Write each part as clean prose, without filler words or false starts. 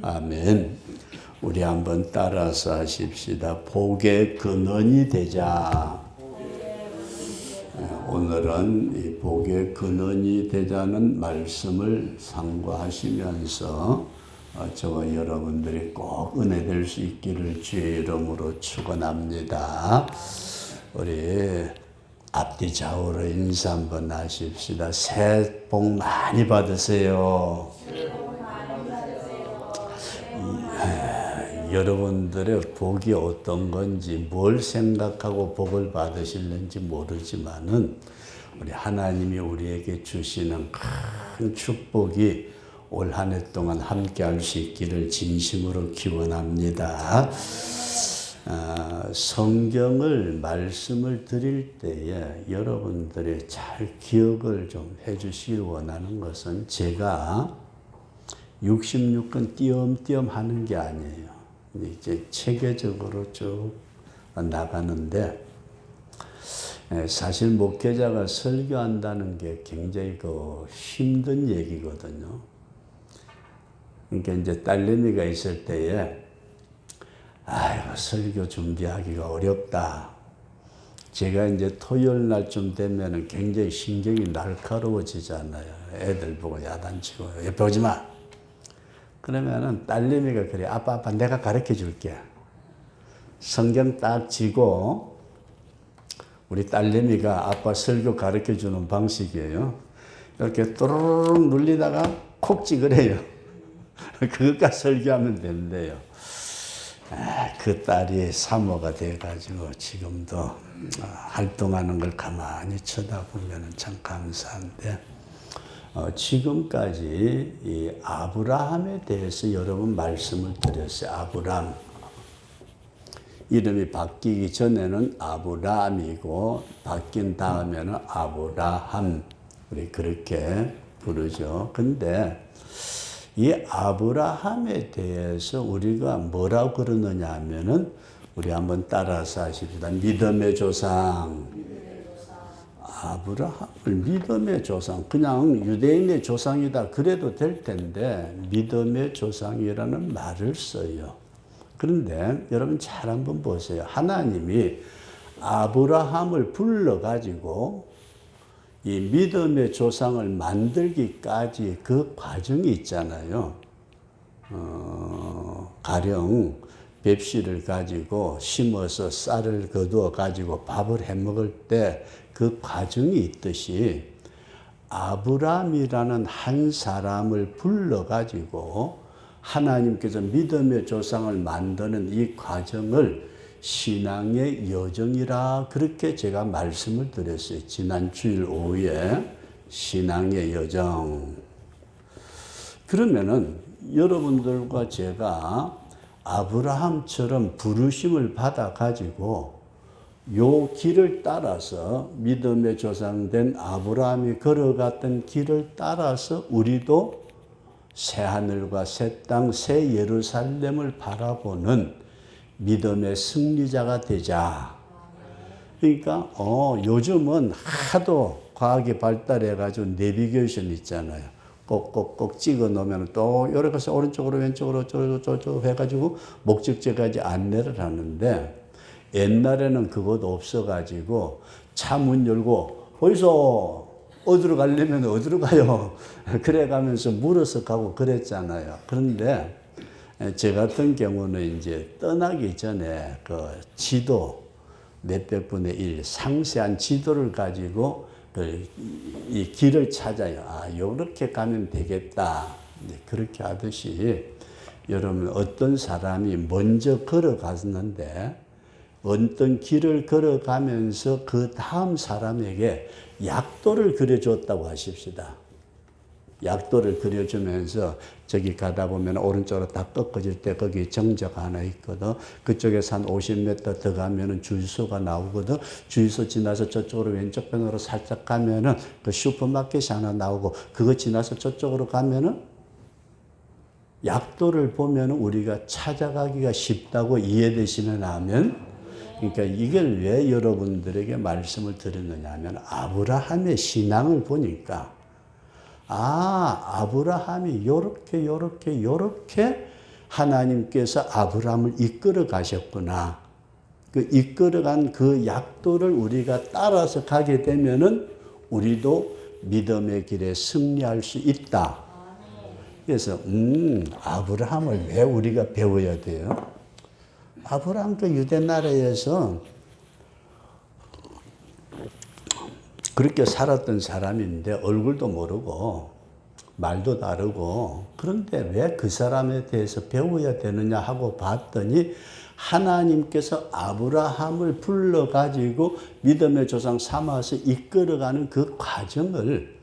아멘. 우리 한번 따라서 하십시다. 복의 근원이 되자. 오늘은 이 복의 근원이 되자는 말씀을 상고하시면서 저와 여러분들이 꼭 은혜될 수 있기를 주의 이름으로 축원합니다. 우리 앞뒤 좌우로 인사 한번 하십시다. 새해 복 많이 받으세요. 여러분들의 복이 어떤 건지 뭘 생각하고 복을 받으실는지 모르지만은 우리 하나님이 우리에게 주시는 큰 축복이 올 한 해 동안 함께 할 수 있기를 진심으로 기원합니다. 성경을 말씀을 드릴 때에 여러분들이 잘 기억을 좀 해주시길 원하는 것은 제가 66권 띄엄띄엄 하는 게 아니에요. 이제 체계적으로 쭉 나가는데, 사실 목회자가 설교한다는 게 굉장히 힘든 얘기거든요. 그러니까 이제 딸내미가 있을 때에, 아이고, 설교 준비하기가 어렵다. 제가 이제 토요일 날쯤 되면은 굉장히 신경이 날카로워지잖아요. 애들 보고 야단치고, 옆에 오지 마. 그러면은 딸내미가 그래, 아빠 내가 가르쳐 줄게. 성경 딱 쥐고 우리 딸내미가 아빠 설교 가르쳐 주는 방식이에요. 이렇게 또르륵 눌리다가 콕 찍으래요. 그것까지 설교하면 된대요. 그 딸이 사모가 돼가지고 지금도 활동하는 걸 가만히 쳐다보면 참 감사한데, 지금까지 이 아브라함에 대해서 여러 번 말씀을 드렸어요. 아브람. 이름이 바뀌기 전에는 아브람이고 바뀐 다음에는 아브라함. 우리 그렇게 부르죠. 근데 이 아브라함에 대해서 우리가 뭐라고 그러느냐 하면은 우리 한번 따라서 하십시다. 믿음의 조상. 아브라함을 믿음의 조상, 그냥 유대인의 조상이다 그래도 될 텐데 믿음의 조상이라는 말을 써요. 그런데 여러분 잘 한번 보세요. 하나님이 아브라함을 불러가지고 이 믿음의 조상을 만들기까지 그 과정이 있잖아요. 가령 맵씨를 가지고 심어서 쌀을 거두어 가지고 밥을 해 먹을 때 그 과정이 있듯이 아브람이라는 한 사람을 불러 가지고 하나님께서 믿음의 조상을 만드는 이 과정을 신앙의 여정이라 그렇게 제가 말씀을 드렸어요. 지난 주일 오후에 신앙의 여정. 그러면은 여러분들과 제가 아브라함처럼 부르심을 받아 가지고 요 길을 따라서 믿음의 조상된 아브라함이 걸어갔던 길을 따라서 우리도 새하늘과 새 땅, 새 예루살렘을 바라보는 믿음의 승리자가 되자. 그러니까 요즘은 하도 과학이 발달해가지고 내비게이션 있잖아요. 꼭꼭꼭 찍어 놓으면 또 이렇게 해서 오른쪽으로 왼쪽으로 저쪽 해가지고 목적지까지 안내를 하는데, 옛날에는 그것도 없어가지고 차 문 열고 어디서 어디로 가려면 어디로 가요? 그래 가면서 물어서 가고 그랬잖아요. 그런데 제 같은 경우는 이제 떠나기 전에 그 지도 몇백 분의 1 상세한 지도를 가지고 이 길을 찾아요. 요렇게 가면 되겠다. 그렇게 하듯이 여러분 어떤 사람이 먼저 걸어갔는데 어떤 길을 걸어가면서 그 다음 사람에게 약도를 그려줬다고 하십시다. 약도를 그려주면서 저기 가다 보면 오른쪽으로 다 꺾어질 때 거기 정자가 하나 있거든. 그쪽에서 한 50m 더 가면은 주유소가 나오거든. 주유소 지나서 저쪽으로 왼쪽 편으로 살짝 가면은 그 슈퍼마켓이 하나 나오고, 그거 지나서 저쪽으로 가면은 약도를 보면은 우리가 찾아가기가 쉽다고 이해되시면 하면, 그러니까 이걸 왜 여러분들에게 말씀을 드렸느냐 하면 아브라함의 신앙을 보니까 아브라함이 요렇게 하나님께서 아브라함을 이끌어 가셨구나. 그 이끌어간 그 약도를 우리가 따라서 가게 되면은 우리도 믿음의 길에 승리할 수 있다. 그래서 아브라함을 왜 우리가 배워야 돼요? 아브라함 그 유대 나라에서 그렇게 살았던 사람인데 얼굴도 모르고 말도 다르고 그런데 왜 그 사람에 대해서 배워야 되느냐 하고 봤더니 하나님께서 아브라함을 불러가지고 믿음의 조상 삼아서 이끌어가는 그 과정을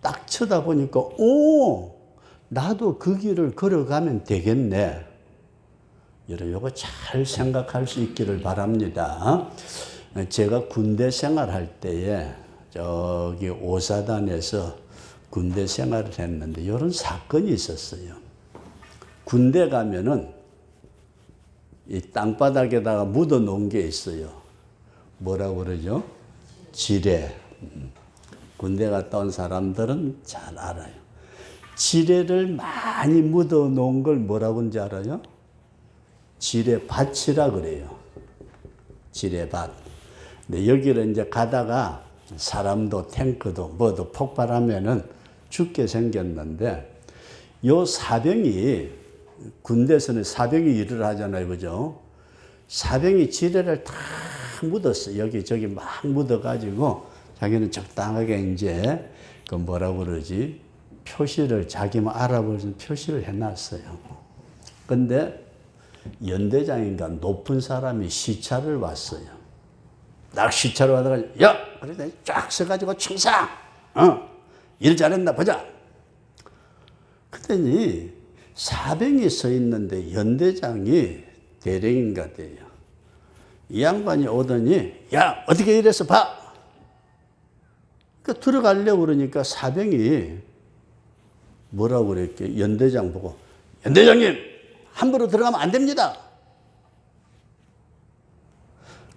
딱 쳐다보니까 나도 그 길을 걸어가면 되겠네. 여러분 이거 잘 생각할 수 있기를 바랍니다. 제가 군대 생활할 때에 저기 오사단에서 군대 생활을 했는데 이런 사건이 있었어요. 군대 가면은 이 땅바닥에다가 묻어 놓은 게 있어요. 뭐라고 그러죠? 지뢰. 군대 갔다 온 사람들은 잘 알아요. 지뢰를 많이 묻어 놓은 걸 뭐라고 하는지 알아요? 지뢰밭이라 그래요. 지뢰밭. 근데 여기를 이제 가다가 사람도 탱크도 뭐도 폭발하면은 죽게 생겼는데 요 사병이 군대에서는 사병이 일을 하잖아요. 그죠? 사병이 지뢰를 다 묻었어. 여기저기 막 묻어가지고 자기는 적당하게 이제 그 뭐라고 그러지? 표시를 자기만 알아볼 수 있는 표시를 해놨어요. 근데 연대장인가 높은 사람이 시차를 왔어요. 딱 시차로 와다가 야! 그래 쫙 서가지고 충성! 일 잘했나 보자. 그랬더니 사병이 서 있는데 연대장이 대령인가 돼요. 이 양반이 오더니 야 어떻게 이래서 봐. 그러니까 들어가려고 그러니까 사병이 뭐라고 그랬게 연대장 보고 연대장님 함부로 들어가면 안 됩니다.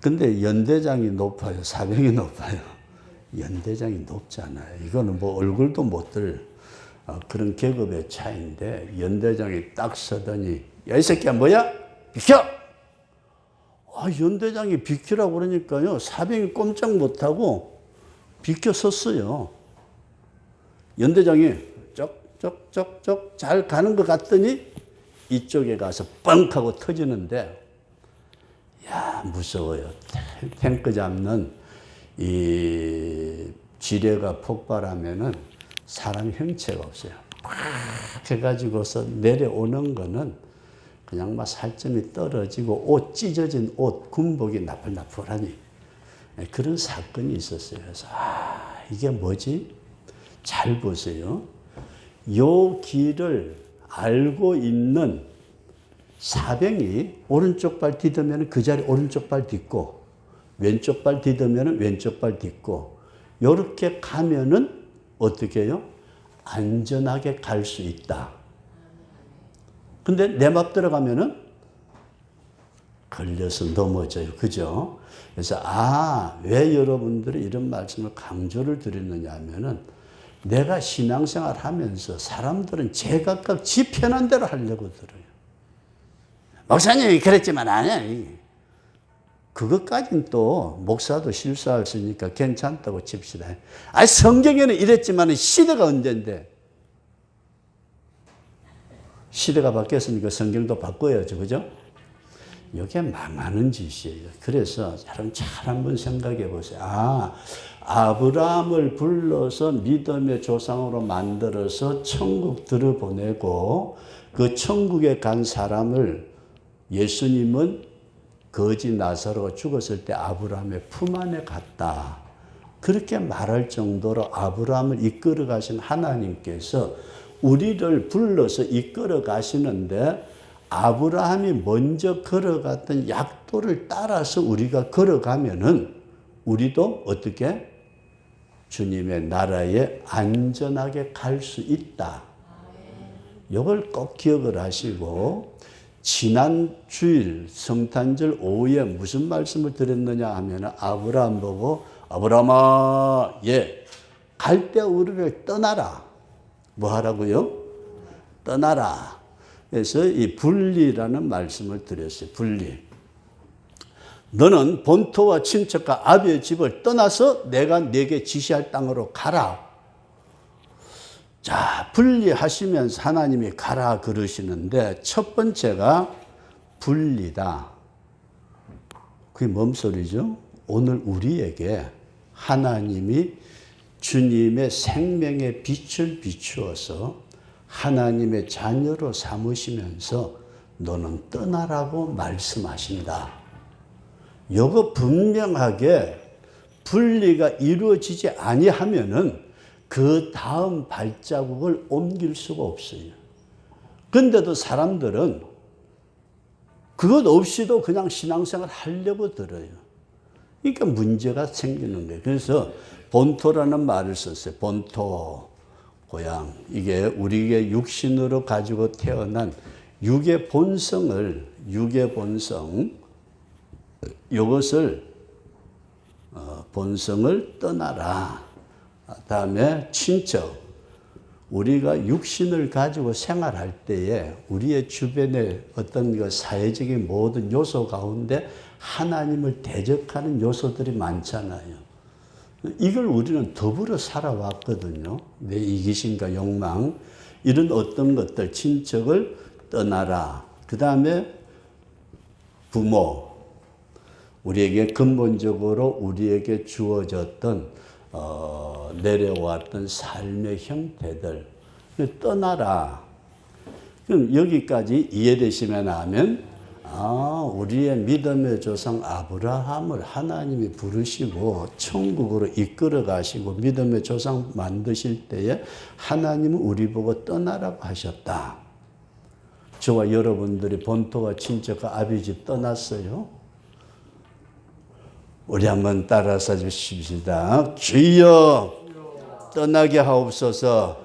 근데 연대장이 높아요. 사병이 높아요. 연대장이 높잖아요. 이거는 뭐 얼굴도 못 들 그런 계급의 차이인데 연대장이 딱 서더니 야 이 새끼야 뭐야? 비켜! 연대장이 비키라고 그러니까요. 사병이 꼼짝 못하고 비켜 섰어요. 연대장이 쩍쩍쩍쩍 잘 가는 것 같더니 이쪽에 가서 뻥 하고 터지는데 야 무서워요. 탱크 잡는 이 지뢰가 폭발하면은 사람 형체가 없어요. 팍 해가지고서 내려오는 거는 그냥 막 살점이 떨어지고 옷 찢어진 옷 군복이 나풀나풀하니 그런 사건이 있었어요. 그래서 이게 뭐지? 잘 보세요. 요 길을 알고 있는 사병이 오른쪽 발 디디면 그 자리 오른쪽 발 딛고 왼쪽 발 디디면 왼쪽 발 딛고 이렇게 가면은 어떻게 해요? 안전하게 갈 수 있다. 근데 내 맘 들어가면은 걸려서 넘어져요. 그죠? 그래서 왜 여러분들이 이런 말씀을 강조를 드리느냐 하면은 내가 신앙생활 하면서 사람들은 제각각 지 편한 대로 하려고 들어요. 목사님이 그랬지만 아니야. 그것까지는 또 목사도 실수할 수 있으니까 괜찮다고 칩시다. 성경에는 이랬지만 시대가 언젠데. 시대가 바뀌었으니까 성경도 바꿔야죠. 그죠? 이게 망하는 짓이에요. 그래서 여러분 잘 한번 생각해 보세요. 아브라함을 불러서 믿음의 조상으로 만들어서 천국 들어보내고 그 천국에 간 사람을 예수님은 거지 나사로가 죽었을 때 아브라함의 품 안에 갔다. 그렇게 말할 정도로 아브라함을 이끌어 가신 하나님께서 우리를 불러서 이끌어 가시는데 아브라함이 먼저 걸어갔던 약도를 따라서 우리가 걸어가면은 우리도 어떻게 주님의 나라에 안전하게 갈 수 있다. 이걸 꼭 기억을 하시고 지난 주일 성탄절 오후에 무슨 말씀을 드렸느냐 하면 아브라함 보고 아브라함아 갈대 우르를 떠나라. 뭐 하라고요? 떠나라. 그래서 이 분리라는 말씀을 드렸어요. 분리. 너는 본토와 친척과 아비의 집을 떠나서 내가 네게 지시할 땅으로 가라. 자, 분리하시면서 하나님이 가라 그러시는데 첫 번째가 분리다. 그게 뭔 소리죠? 오늘 우리에게 하나님이 주님의 생명의 빛을 비추어서 하나님의 자녀로 삼으시면서 너는 떠나라고 말씀하신다. 이거 분명하게 분리가 이루어지지 아니하면은 그 다음 발자국을 옮길 수가 없어요. 근데도 사람들은 그것 없이도 그냥 신앙생활 하려고 들어요. 그러니까 문제가 생기는 거예요. 그래서 본토라는 말을 썼어요. 본토, 고향. 이게 우리의 육신으로 가지고 태어난 육의 본성을, 이것을 본성을 떠나라. 다음에 친척. 우리가 육신을 가지고 생활할 때에 우리의 주변의 어떤 그 사회적인 모든 요소 가운데 하나님을 대적하는 요소들이 많잖아요. 이걸 우리는 더불어 살아왔거든요. 내 이기심과 욕망, 이런 어떤 것들, 친척을 떠나라. 그 다음에 부모. 우리에게 근본적으로 우리에게 주어졌던 내려왔던 삶의 형태들 떠나라. 그럼 여기까지 이해되시면 하면 우리의 믿음의 조상 아브라함을 하나님이 부르시고 천국으로 이끌어 가시고 믿음의 조상 만드실 때에 하나님은 우리 보고 떠나라고 하셨다. 저와 여러분들이 본토와 친척과 아비 집 떠났어요. 우리 한번 따라서 주십시다. 주여 떠나게 하옵소서.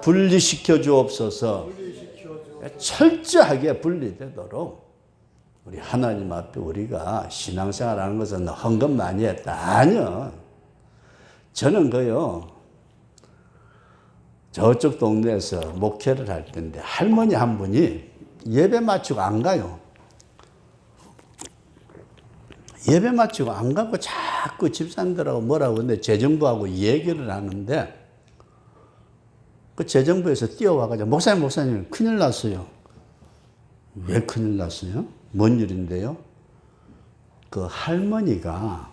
분리시켜 주옵소서. 철저하게 분리되도록 우리 하나님 앞에 우리가 신앙생활하는 것은 헌금 많이 했다. 아니요. 저는 저쪽 동네에서 목회를 할 때인데 할머니 한 분이 예배 마치고 안 가요. 예배 마치고 안 가고 자꾸 집사님들하고 뭐라고 근데 재정부하고 얘기를 하는데 그 재정부에서 뛰어와가지고 목사님 큰일 났어요. 왜 큰일 났어요? 뭔 일인데요? 그 할머니가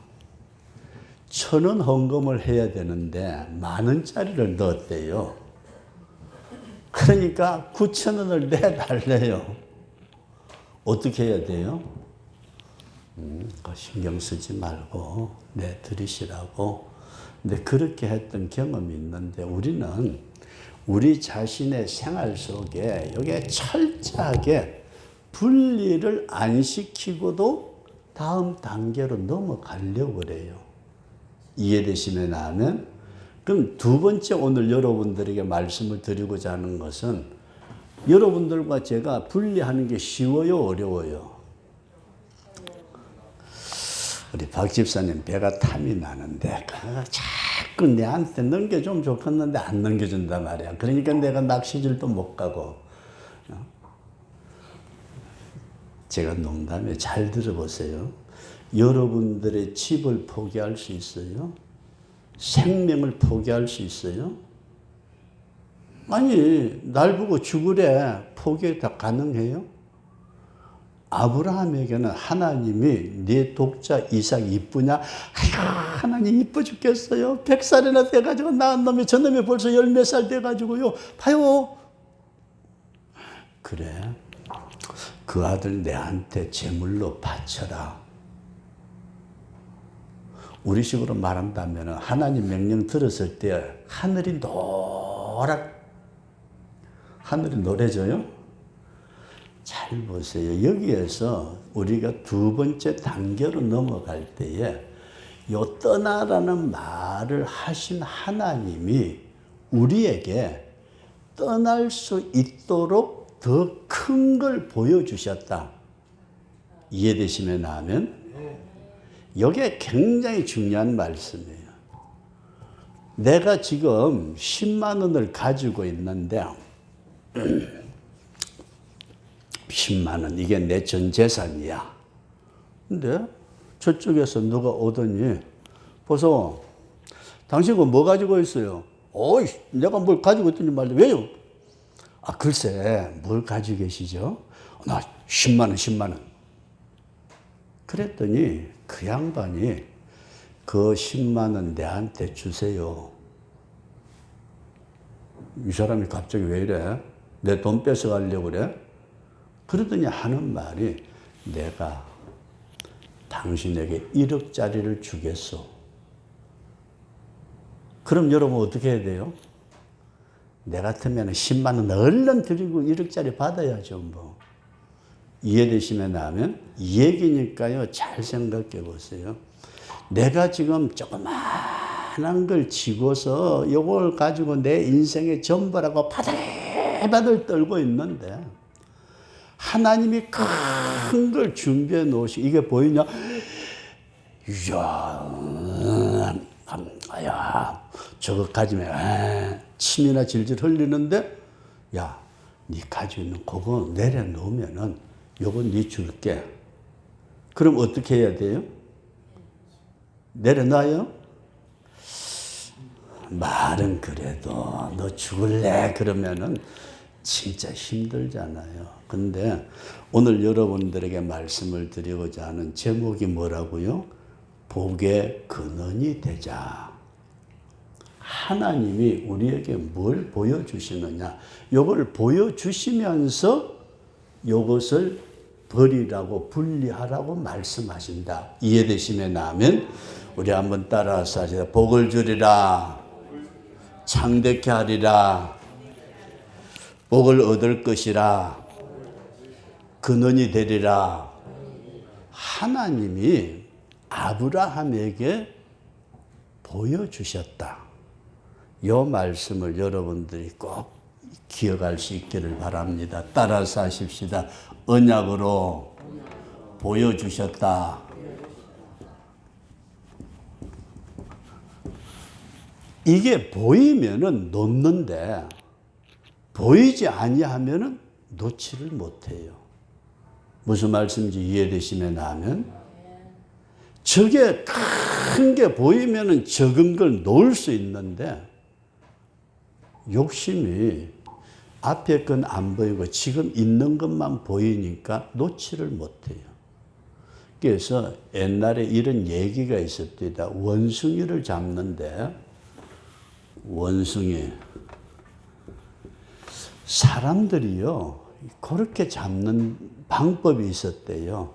1,000원 헌금을 해야 되는데 10,000원짜리를 넣었대요. 그러니까 9,000원을 내달래요. 어떻게 해야 돼요? 신경 쓰지 말고 내드리시라고. 근데 그렇게 했던 경험이 있는데 우리는 우리 자신의 생활 속에 여기에 철저하게 분리를 안 시키고도 다음 단계로 넘어가려고 그래요. 이해되시면 하면 그럼 두 번째 오늘 여러분들에게 말씀을 드리고자 하는 것은 여러분들과 제가 분리하는 게 쉬워요, 어려워요? 우리 박 집사님 배가 탐이 나는데 자꾸 내한테 넘겨주면 좋겠는데 안 넘겨준단 말이야. 그러니까 내가 낚시질도 못 가고. 제가 농담에 잘 들어보세요. 여러분들의 집을 포기할 수 있어요? 생명을 포기할 수 있어요? 아니, 날 보고 죽으래. 포기 다 가능해요? 아브라함에게는 하나님이 네 독자 이삭 이쁘냐? 아이고, 하나님 이뻐 죽겠어요. 100살이나 돼가지고 낳은 놈이 저놈이 벌써 열 몇 살 돼가지고요. 봐요. 그래. 그 아들 내한테 제물로 바쳐라. 우리식으로 말한다면 하나님 명령 들었을 때 하늘이 노래져요? 잘 보세요. 여기에서 우리가 두 번째 단계로 넘어갈 때에 요 떠나라는 말을 하신 하나님이 우리에게 떠날 수 있도록 더 큰 걸 보여주셨다. 이해되시면 하면 이게 굉장히 중요한 말씀이에요. 내가 지금 10만 원을 가지고 있는데 10만 원, 이게 내 전 재산이야. 근데 저쪽에서 누가 오더니, 보소, 당신 뭐 가지고 있어요? 어이, 내가 뭘 가지고 있더니 말이야. 왜요? 아, 글쎄, 뭘 가지고 계시죠? 나 10만 원, 10만 원. 그랬더니 그 양반이 그 10만 원 내한테 주세요. 이 사람이 갑자기 왜 이래? 내 돈 뺏어가려고 그래? 그러더니 하는 말이, 내가 당신에게 1억짜리를 주겠소. 그럼 여러분 어떻게 해야 돼요? 내 같으면 10만 원 얼른 드리고 1억짜리 받아야죠, 뭐. 이해되시면 하면 이 얘기니까요. 잘 생각해 보세요. 내가 지금 조그마한 걸 쥐고서 이걸 가지고 내 인생의 전부라고 바들바들 떨고 있는데, 하나님이 큰 걸 준비해 놓으시고, 이게 보이냐? 이야, 저거 가지면 침이나 질질 흘리는데, 야, 네 가지고 있는 그거 내려놓으면은 요거 네 줄게. 그럼 어떻게 해야 돼요? 내려놔요? 말은 그래도 너 죽을래 그러면은 진짜 힘들잖아요. 근데 오늘 여러분들에게 말씀을 드리고자 하는 제목이 뭐라고요? 복의 근원이 되자. 하나님이 우리에게 뭘 보여주시느냐? 요걸 보여주시면서 요것을 버리라고, 분리하라고 말씀하신다. 이해되시면 아멘. 우리 한번 따라서 하시다. 복을 주리라, 창대케 하리라, 복을 얻을 것이라, 근원이 되리라. 하나님이 아브라함에게 보여주셨다. 이 말씀을 여러분들이 꼭 기억할 수 있기를 바랍니다. 따라서 하십시다. 언약으로 보여주셨다. 이게 보이면은 놓는데, 보이지 아니하면은 놓지를 못해요. 무슨 말씀인지 이해되시면 하면, 저게 큰 게 보이면은 적은 걸 놓을 수 있는데, 욕심이 앞에 건 안 보이고 지금 있는 것만 보이니까 놓지를 못해요. 그래서 옛날에 이런 얘기가 있었답니다. 원숭이를 잡는데, 원숭이, 사람들이요 그렇게 잡는 방법이 있었대요.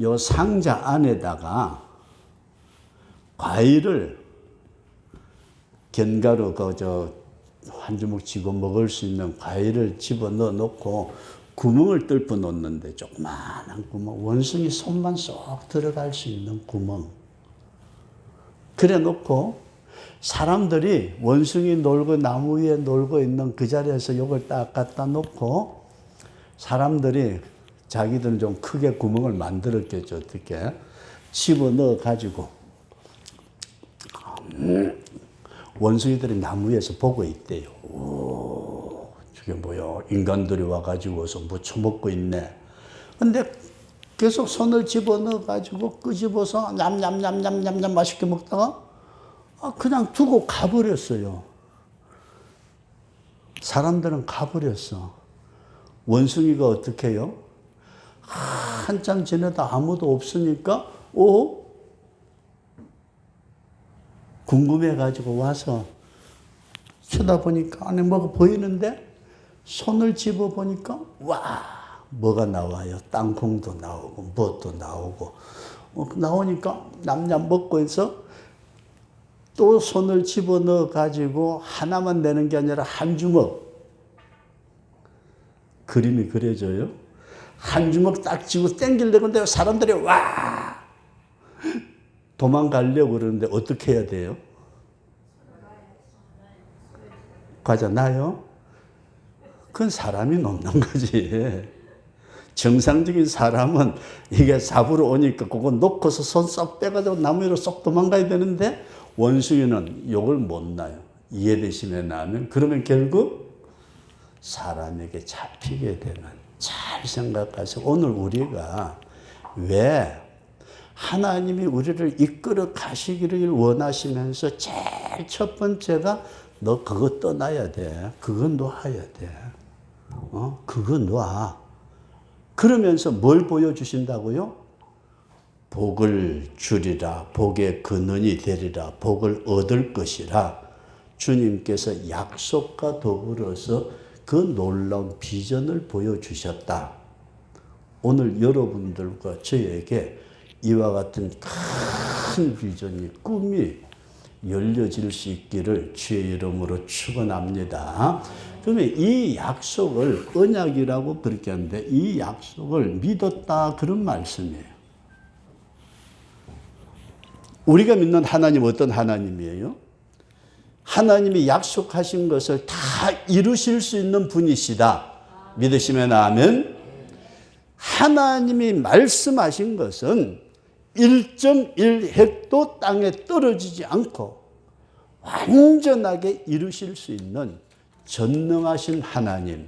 요 상자 안에다가 과일을 견과류 한 주먹 쥐고 먹을 수 있는 과일을 집어넣어 놓고 구멍을 뚫어 놓는데, 조그마한 구멍, 원숭이 손만 쏙 들어갈 수 있는 구멍. 그래 놓고 사람들이 원숭이 놀고 나무 위에 놀고 있는 그 자리에서 이걸 딱 갖다 놓고, 사람들이 자기들은 좀 크게 구멍을 만들었겠죠. 어떻게 집어넣어 가지고 원숭이들이 나무 위에서 보고 있대요. 오, 저게 뭐야? 인간들이 와가지고서 뭐 처먹고 있네. 근데 계속 손을 집어넣어가지고 끄집어서 냠냠냠냠냠냠 맛있게 먹다가 그냥 두고 가버렸어요. 사람들은 가버렸어. 원숭이가 어떻게 해요? 한참 지내다 아무도 없으니까, 궁금해가지고 와서 쳐다보니까 안에 뭐가 보이는데, 손을 집어보니까, 와, 뭐가 나와요. 땅콩도 나오고, 뭣도 나오고. 나오니까 냠냠 먹고 해서 또 손을 집어넣어가지고 하나만 내는 게 아니라 한 주먹. 그림이 그려져요. 한 주먹 딱 쥐고 땡기려고 하는데 사람들이 와! 도망가려고 그러는데 어떻게 해야 돼요? 과자 나요? 그건 사람이 놓는 거지. 정상적인 사람은 이게 잡으러 오니까 그거 놓고서 손 쏙 빼가지고 나무 위로 쏙 도망가야 되는데, 원숭이는 욕을 못 나요. 이해되시면 나면, 그러면 결국 사람에게 잡히게 되는, 잘 생각하세요. 오늘 우리가 왜 하나님이 우리를 이끌어 가시기를 원하시면서 제일 첫 번째가 너 그거 떠나야 돼. 그거 놓아야 돼. 그거 놔. 그러면서 뭘 보여주신다고요? 복을 주리라. 복의 근원이 되리라. 복을 얻을 것이라. 주님께서 약속과 더불어서 그 놀라운 비전을 보여주셨다. 오늘 여러분들과 저에게 이와 같은 큰 비전이, 꿈이 열려질 수 있기를 주의 이름으로 축원합니다. 그러면 이 약속을 언약이라고 그렇게 하는데 이 약속을 믿었다 그런 말씀이에요. 우리가 믿는 하나님 어떤 하나님이에요? 하나님이 약속하신 것을 다 이루실 수 있는 분이시다. 믿으시면 아멘. 하나님이 말씀하신 것은 1.1획도 땅에 떨어지지 않고 완전하게 이루실 수 있는 전능하신 하나님.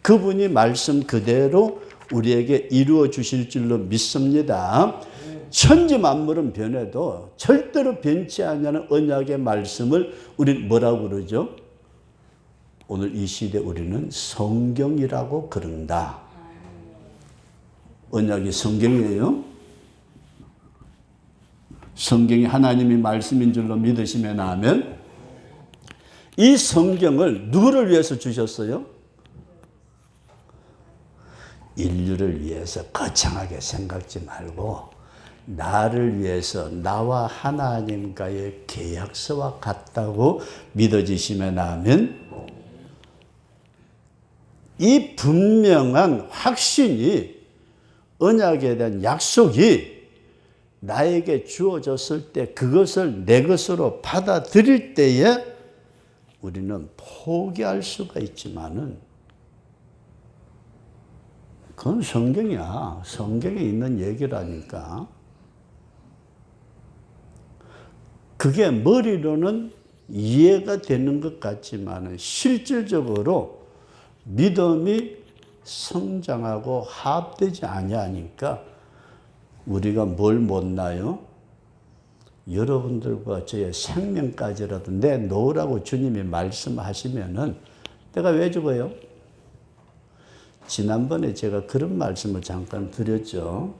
그분이 말씀 그대로 우리에게 이루어 주실 줄로 믿습니다. 천지 만물은 변해도 절대로 변치 않는 언약의 말씀을 우리는 뭐라고 그러죠? 오늘 이 시대 우리는 성경이라고 그런다. 언약이 성경이에요. 성경이 하나님의 말씀인 줄로 믿으시면 아멘. 이 성경을 누구를 위해서 주셨어요? 인류를 위해서 거창하게 생각지 말고 나를 위해서 나와 하나님과의 계약서와 같다고 믿어지시면 아멘. 이 분명한 확신이 언약에 대한 약속이 나에게 주어졌을 때 그것을 내 것으로 받아들일 때에 우리는 포기할 수가 있지만은 그건 성경이야. 성경에 있는 얘기라니까. 그게 머리로는 이해가 되는 것 같지만은 실질적으로 믿음이 성장하고 합되지 아니하니까 우리가 뭘 못나요? 여러분들과 저의 생명까지라도 내놓으라고 주님이 말씀하시면은 내가 왜 죽어요? 지난번에 제가 그런 말씀을 잠깐 드렸죠.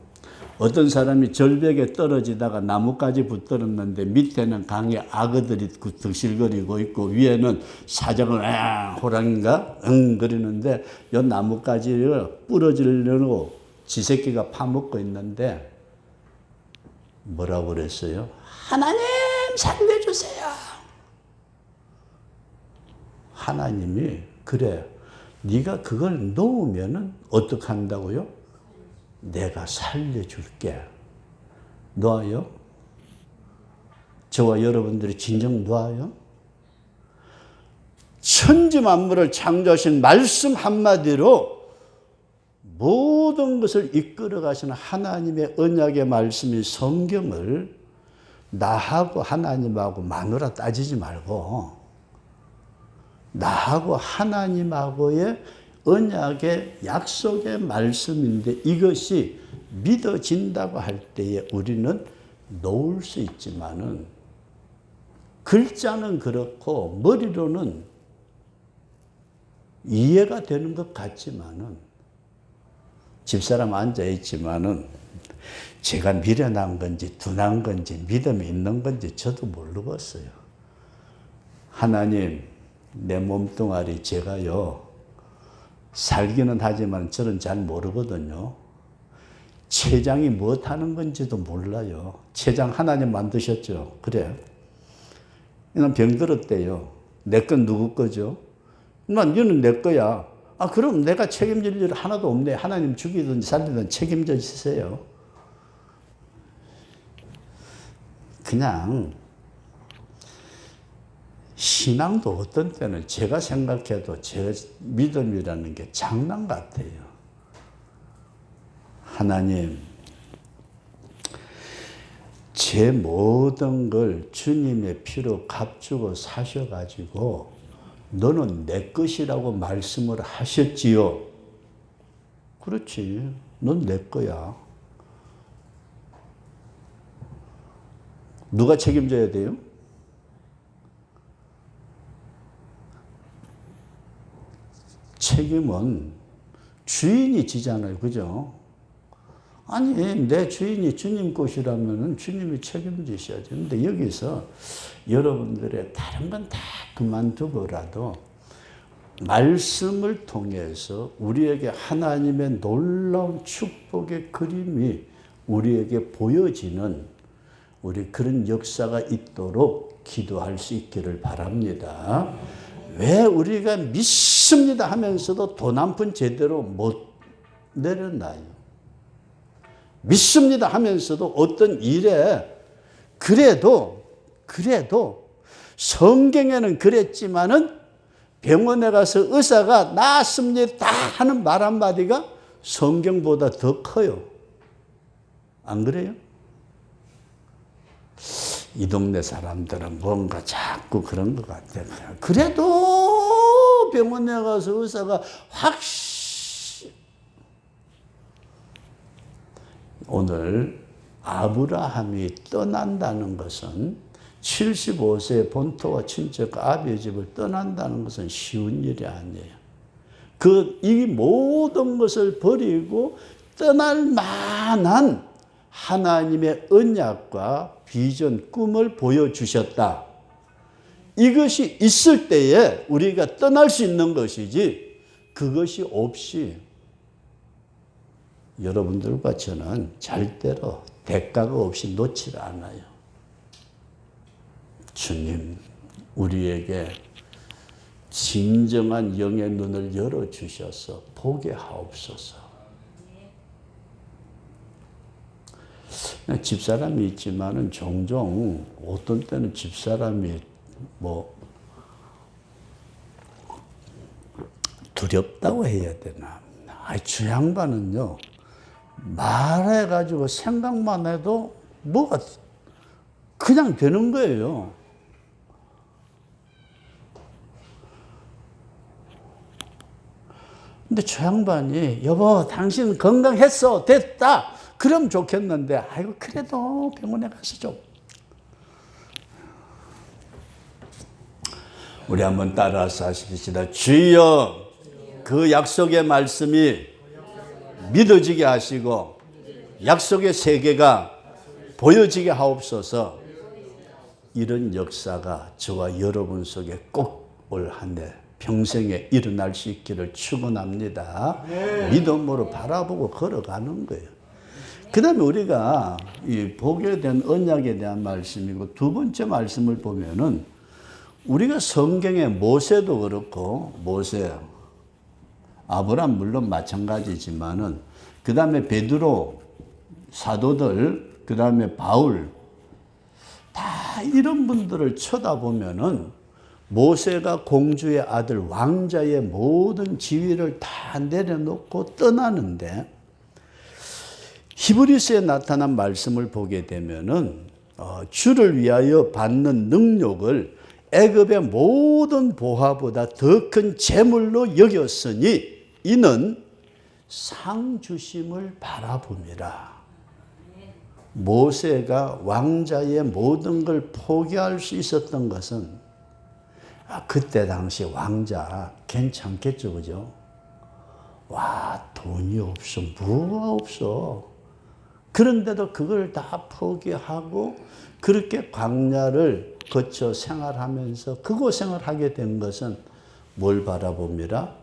어떤 사람이 절벽에 떨어지다가 나무까지 붙들었는데 밑에는 강에 악어들이 득실거리고 있고 위에는 사자가 호랑이가 거리는데 이 나무까지를 부러지려고 지 새끼가 파먹고 있는데 뭐라고 그랬어요? 하나님 살려주세요. 하나님이 그래. 네가 그걸 놓으면은 어떻게 한다고요? 내가 살려줄게. 놔요? 저와 여러분들이 진정 놔요? 천지 만물을 창조하신 말씀 한마디로 모든 것을 이끌어 가시는 하나님의 언약의 말씀이 성경을 나하고 하나님하고 마누라 따지지 말고 나하고 하나님하고의 언약의 약속의 말씀인데 이것이 믿어진다고 할 때에 우리는 놓을 수 있지만은 글자는 그렇고 머리로는 이해가 되는 것 같지만은 집사람 앉아 있지만은 제가 미련한 건지 둔한 건지 믿음이 있는 건지 저도 모르겠어요. 하나님, 내 몸뚱아리 제가요 살기는 하지만 저는 잘 모르거든요. 췌장이 무엇하는 건지도 몰라요. 췌장 하나님 만드셨죠. 그래. 난 병들었대요. 내 건 누구 거죠? 난 이거는 내 거야. 아 그럼 내가 책임질 일 하나도 없네. 하나님 죽이든 살리든 책임져 주세요. 그냥 신앙도 어떤 때는 제가 생각해도 제 믿음이라는 게 장난 같아요. 하나님, 제 모든 걸 주님의 피로 값주고 사셔가지고 너는 내 것이라고 말씀을 하셨지요. 그렇지. 넌 내 거야. 누가 책임져야 돼요? 책임은 주인이 지잖아요. 그죠? 아니, 내 주인이 주님 것이라면 주님이 책임지셔야죠. 근데 여기서 여러분들의 다른 건 다 그만두고라도 말씀을 통해서 우리에게 하나님의 놀라운 축복의 그림이 우리에게 보여지는 우리 그런 역사가 있도록 기도할 수 있기를 바랍니다. 왜 우리가 믿습니다 하면서도 돈 한 푼 제대로 못 내려놔요? 믿습니다 하면서도 어떤 일에 그래도 성경에는 그랬지만은 병원에 가서 의사가 낫습니다 하는 말 한마디가 성경보다 더 커요. 안 그래요? 이 동네 사람들은 뭔가 자꾸 그런 것 같아요. 그래도 병원에 가서 의사가 오늘 아브라함이 떠난다는 것은 75세 본토와 친척 아비의 집을 떠난다는 것은 쉬운 일이 아니에요. 이 모든 것을 버리고 떠날 만한 하나님의 언약과 비전, 꿈을 보여주셨다. 이것이 있을 때에 우리가 떠날 수 있는 것이지 그것이 없이 여러분들과 저는 절대로 대가가 없이 놓질 않아요. 주님, 우리에게 진정한 영의 눈을 열어주셔서 보게 하옵소서. 집사람이 있지만은 종종 어떤 때는 집사람이 두렵다고 해야 되나. 주 양반은요, 말해가지고 생각만 해도 뭐가 그냥 되는 거예요. 근데 저 양반이 여보 당신 건강했어 됐다 그럼 좋겠는데 아이고 그래도 병원에 가서 좀 우리 한번 따라서 하십시다. 주여 그 약속의 말씀이 믿어지게 하시고 약속의 세계가 보여지게 하옵소서. 이런 역사가 저와 여러분 속에 꼭 올 한 해 평생에 일어날 수 있기를 축원합니다. 믿음으로 바라보고 걸어가는 거예요. 그 다음에 우리가 이 보게 된 언약에 대한 말씀이고 두 번째 말씀을 보면은 우리가 성경에 모세도 그렇고 아브라함 물론 마찬가지지만은 그 다음에 베드로 사도들 그 다음에 바울 다 이런 분들을 쳐다보면은 모세가 공주의 아들 왕자의 모든 지위를 다 내려놓고 떠나는데 히브리서에 나타난 말씀을 보게 되면은 주를 위하여 받는 능력을 애굽의 모든 보화보다 더 큰 재물로 여겼으니 이는 상 주심을 바라봅니다. 모세가 왕자의 모든 걸 포기할 수 있었던 것은 그때 당시 왕자 괜찮겠죠, 그죠? 와, 돈이 없어, 뭐가 없어. 그런데도 그걸 다 포기하고 그렇게 광야를 거쳐 생활하면서 그 고생을 하게 된 것은 뭘 바라봅니다?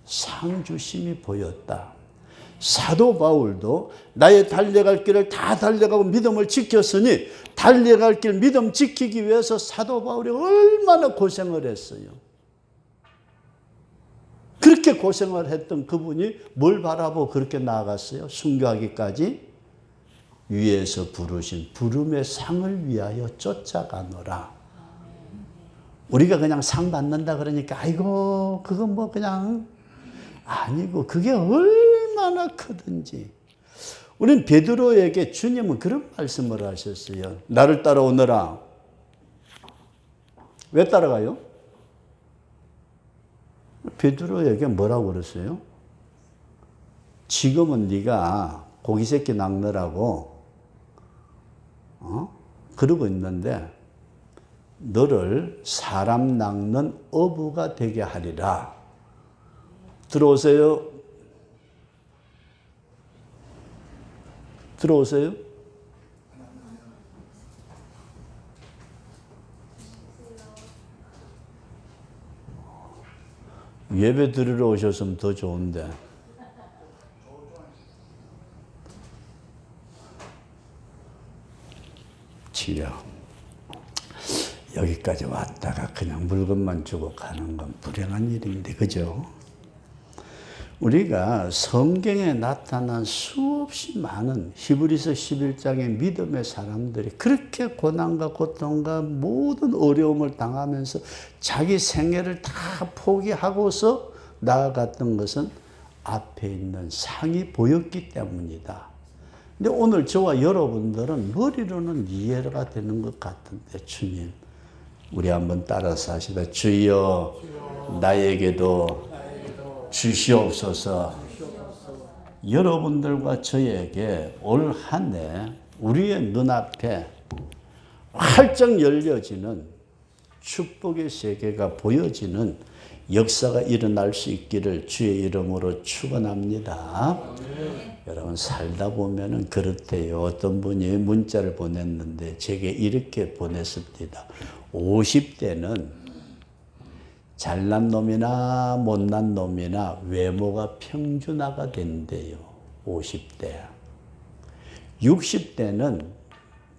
상주심이 보였다. 사도 바울도 나의 달려갈 길을 다 달려가고 믿음을 지켰으니 달려갈 길 믿음 지키기 위해서 사도 바울이 얼마나 고생을 했어요. 그렇게 고생을 했던 그분이 뭘 바라보고 그렇게 나아갔어요? 순교하기까지 위에서 부르신 부름의 상을 위하여 쫓아가노라. 우리가 그냥 상 받는다 그러니까 아이고 그건 뭐 그냥 아니고 그게 얼마나 크든지. 우리는 베드로에게 주님은 그런 말씀을 하셨어요. 나를 따라오너라. 왜 따라가요? 베드로에게 뭐라고 그랬어요? 지금은 네가 고기 새끼 낚느라고 그러고 있는데 너를 사람 낚는 어부가 되게 하리라. 들어오세요? 들어오세요? 예배 드리러 오셨으면 더 좋은데. 치료. 여기까지 왔다가 그냥 물건만 주고 가는 건 불행한 일인데, 그죠? 우리가 성경에 나타난 수없이 많은 히브리서 11장의 믿음의 사람들이 그렇게 고난과 고통과 모든 어려움을 당하면서 자기 생애를 다 포기하고서 나아갔던 것은 앞에 있는 상이 보였기 때문이다. 근데 오늘 저와 여러분들은 머리로는 이해가 되는 것 같은데, 주님, 우리 한번 따라서 하시다. 주여, 나에게도 주시옵소서. 여러분들과 저에게 올 한 해 우리의 눈앞에 활짝 열려지는 축복의 세계가 보여지는 역사가 일어날 수 있기를 주의 이름으로 축원합니다. 여러분, 살다 보면은 그렇대요. 어떤 분이 문자를 보냈는데 제게 이렇게 보냈습니다. 50대는 잘난 놈이나 못난 놈이나 외모가 평준화가 된대요. 50대. 60대는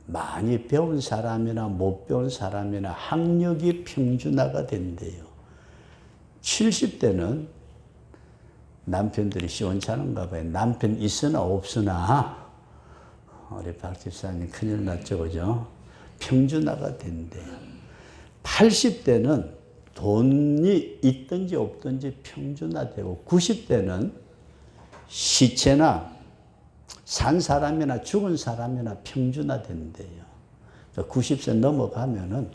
많이 배운 사람이나 못 배운 사람이나 학력이 평준화가 된대요. 70대는 남편들이 시원찮은가 봐요. 남편 있으나 없으나 우리 박 집사님 큰일 났죠, 그죠? 평준화가 된대요. 80대는 돈이 있든지 없든지 평준화되고 90대는 시체나 산 사람이나 죽은 사람이나 평준화된대요. 90세 넘어가면은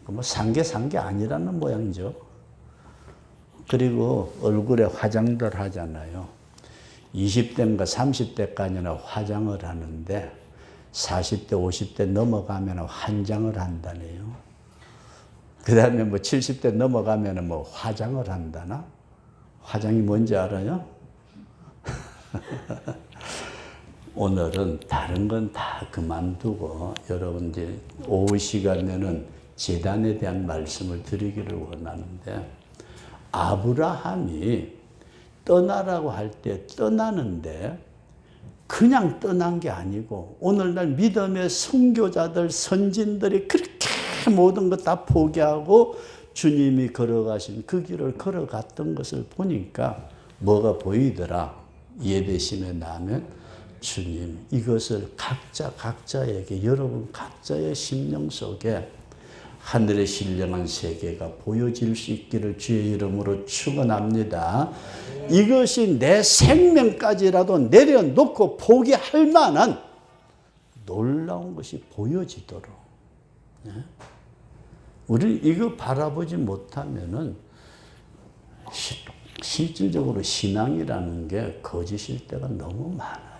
뭐 산 게 아니라는 모양이죠. 그리고 얼굴에 화장들 하잖아요. 20대인가 30대까지는 화장을 하는데 40대, 50대 넘어가면 환장을 한다네요. 그 다음에 뭐 70대 넘어가면 뭐 화장을 한다나? 화장이 뭔지 알아요? 오늘은 다른 건 다 그만두고 여러분들 오후 시간에는 제단에 대한 말씀을 드리기를 원하는데, 아브라함이 떠나라고 할 때 떠나는데 그냥 떠난 게 아니고 오늘날 믿음의 선교자들, 선진들이 그렇게 모든 것 다 포기하고 주님이 걸어가신 그 길을 걸어갔던 것을 보니까 뭐가 보이더라? 예배심에 나면 주님, 이것을 각자에게, 여러분 각자의 심령 속에 하늘의 신령한 세계가 보여질 수 있기를 주의 이름으로 축원합니다. 이것이 내 생명까지라도 내려놓고 포기할 만한 놀라운 것이 보여지도록. 우리 이거 바라보지 못하면은 실질적으로 신앙이라는 게 거짓일 때가 너무 많아요.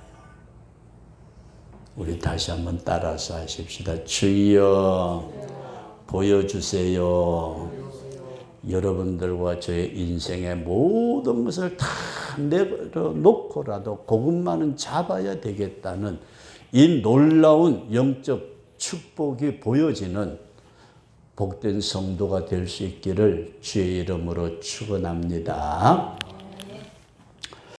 우리 다시 한번 따라서 하십시다. 주여, 보여주세요. 여러분들과 저의 인생의 모든 것을 다 내려놓고라도 그것만은 잡아야 되겠다는 이 놀라운 영적 축복이 보여지는 복된 성도가 될 수 있기를 주의 이름으로 축원합니다.